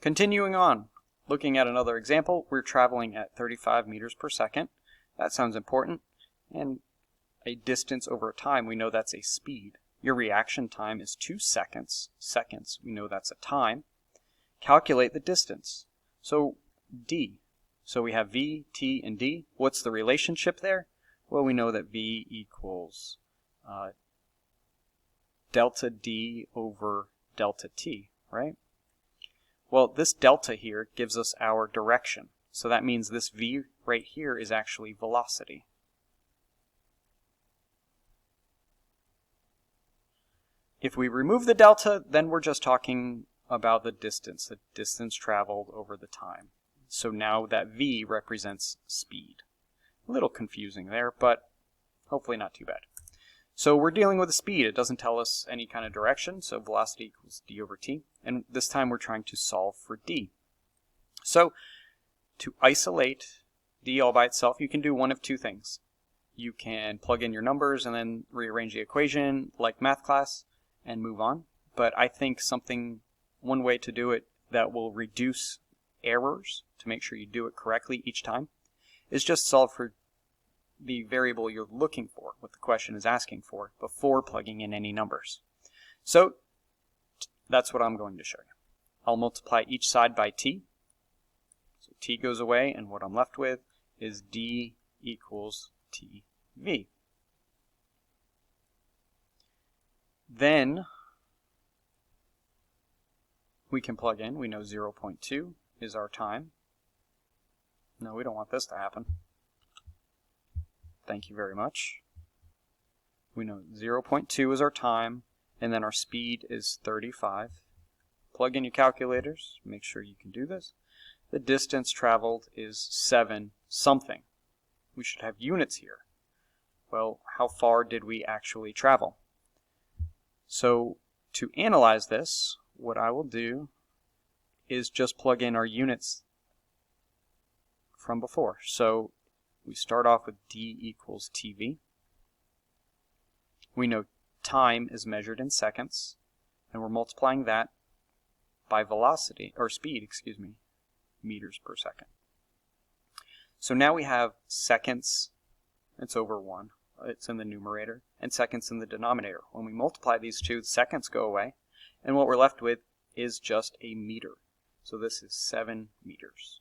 Continuing on, looking at another example, we're traveling at 35 meters per second. That sounds important. And a distance over time, we know that's a speed. Your reaction time is 2 seconds. Seconds, we know that's a time. Calculate the distance. So d. So we have v, t, and d. What's the relationship there? Well, we know that v equals delta d over delta t, right? Well, this delta here gives us our direction. So that means this v right here is actually velocity. If we remove the delta, then we're just talking about the distance traveled over the time. So now that v represents speed. A little confusing there, but hopefully not too bad. So we're dealing with a speed. It doesn't tell us any kind of direction, so velocity equals d over t. And this time we're trying to solve for d. So to isolate d all by itself, you can do one of two things. You can plug in your numbers and then rearrange the equation like math class and move on. But I think one way to do it that will reduce errors to make sure you do it correctly each time is just solve for the variable you're looking for, what the question is asking for, before plugging in any numbers. So that's what I'm going to show you. I'll multiply each side by t. So t goes away, and what I'm left with is d equals tv. Then we can plug in. We know 0.2 is our time. No, we don't want this to happen. Thank you very much. We know 0.2 is our time, and then our speed is 35. Plug in your calculators. Make sure you can do this. The distance traveled is 7 something. We should have units here. Well, how far did we actually travel? So to analyze this, what I will do is just plug in our units from before. So we start off with d equals tv. We know time is measured in seconds, and we're multiplying that by velocity, or speed, excuse me, meters per second. So now we have seconds, it's over 1, it's in the numerator, and seconds in the denominator. When we multiply these two, seconds go away, and what we're left with is just a meter. So this is 7 meters.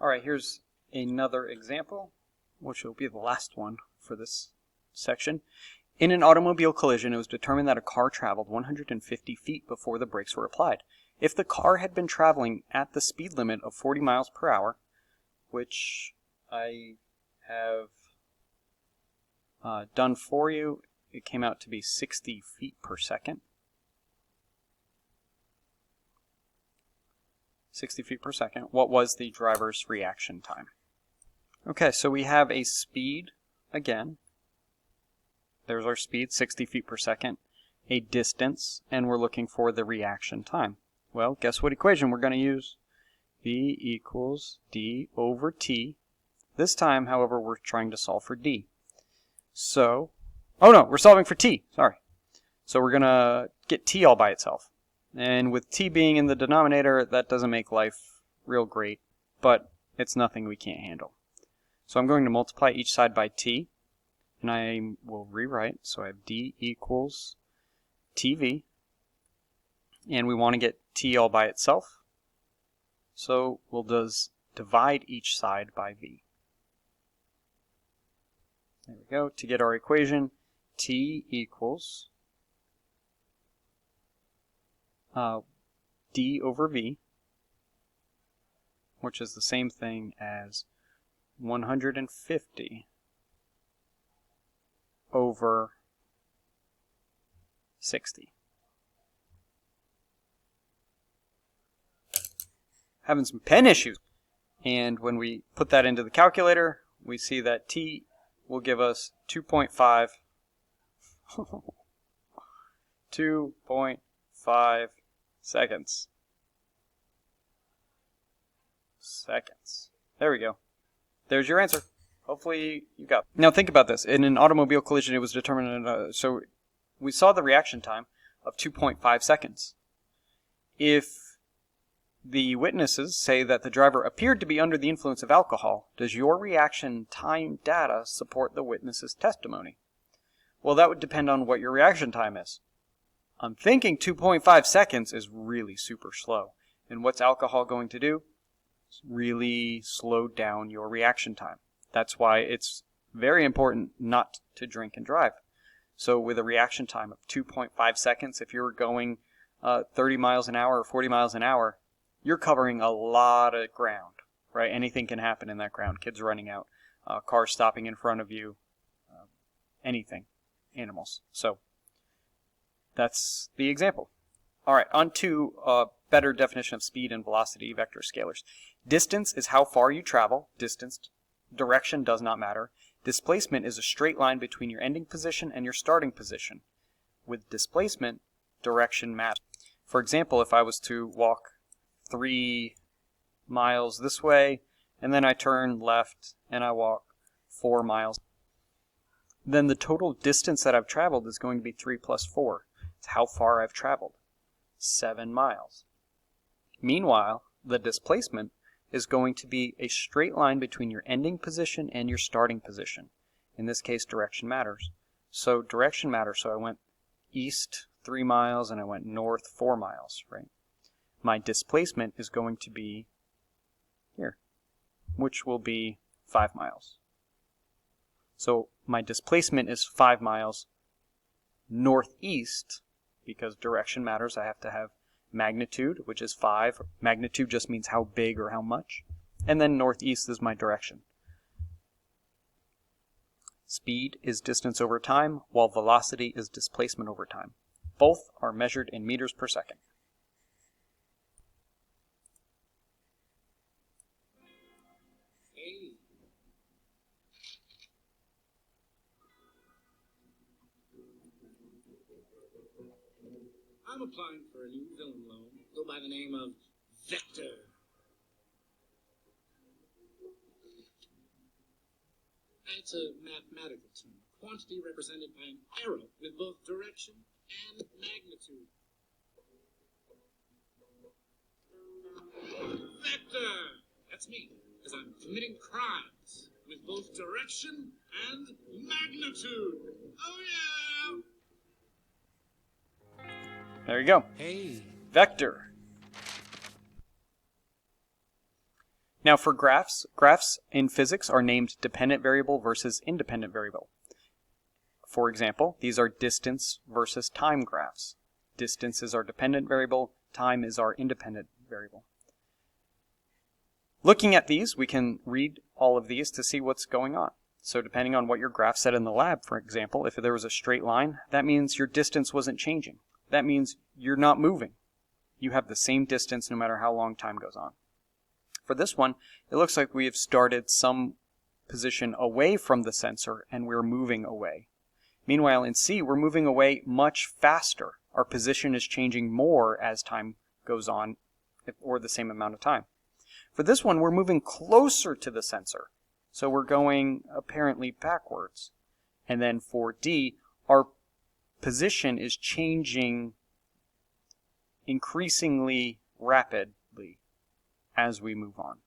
Alright, here's another example, which will be the last one for this section. In an automobile collision, it was determined that a car traveled 150 feet before the brakes were applied. If the car had been traveling at the speed limit of 40 miles per hour, which I have done for you, it came out to be 60 feet per second. 60 feet per second. What was the driver's reaction time? Okay, so we have a speed, again. There's our speed, 60 feet per second. A distance, and we're looking for the reaction time. Well, guess what equation we're going to use? V equals d over t. This time, however, we're trying to solve for d. So, oh no, we're solving for t, sorry. So we're going to get t all by itself. And with t being in the denominator, that doesn't make life real great, but it's nothing we can't handle. So I'm going to multiply each side by t, and I will rewrite. So I have d equals tv, and we want to get t all by itself. So we'll just divide each side by v. There we go. To get our equation, t equals d over v, which is the same thing as 150 over 60. Having some pen issues. And when we put that into the calculator, we see that t will give us 2.5 2.5 seconds. There we go. There's your answer. Hopefully you got it. Now think about this. In an automobile collision, it was determined, so we saw the reaction time. of 2.5 seconds. If the witnesses say that the driver appeared to be under the influence of alcohol, does your reaction time data support the witness's testimony? Well, that would depend on what your reaction time is. I'm thinking 2.5 seconds is really super slow. And what's alcohol going to do? It's really slow down your reaction time. That's why it's very important not to drink and drive. So with a reaction time of 2.5 seconds, if you're going 30 miles an hour or 40 miles an hour, you're covering a lot of ground, right? Anything can happen in that ground. Kids running out, cars stopping in front of you, anything, animals. So that's the example. All right, on to a better definition of speed and velocity vector scalars. Distance is how far you travel. Distance, direction does not matter. Displacement is a straight line between your ending position and your starting position. With displacement, direction matters. For example, if I was to walk 3 miles this way, and then I turn left and I walk 4 miles, then the total distance that I've traveled is going to be 3 plus 4. It's how far I've traveled. 7 miles. Meanwhile, the displacement is going to be a straight line between your ending position and your starting position. In this case, direction matters. So direction matters. So I went east 3 miles and I went north 4 miles, right? My displacement is going to be here, which will be 5 miles. So my displacement is 5 miles northeast, because direction matters. I have to have magnitude, which is 5. Magnitude just means how big or how much. And then northeast is my direction. Speed is distance over time, while velocity is displacement over time. Both are measured in meters per second. I'm applying for a new film loan. Go by the name of Vector. It's a mathematical term. Quantity represented by an arrow with both direction and magnitude. Vector! That's me, because I'm committing crimes with both direction and magnitude. Oh yeah! There you go. Hey. Vector. Now for graphs in physics are named dependent variable versus independent variable. For example, these are distance versus time graphs. Distance is our dependent variable, time is our independent variable. Looking at these, we can read all of these to see what's going on. So depending on what your graph said in the lab, for example, if there was a straight line, that means your distance wasn't changing. That means you're not moving. You have the same distance no matter how long time goes on. For this one, it looks like we have started some position away from the sensor and we're moving away. Meanwhile, in C, we're moving away much faster. Our position is changing more as time goes on, or the same amount of time. For this one, we're moving closer to the sensor. So we're going apparently backwards. And then for D, our position is changing increasingly rapidly as we move on.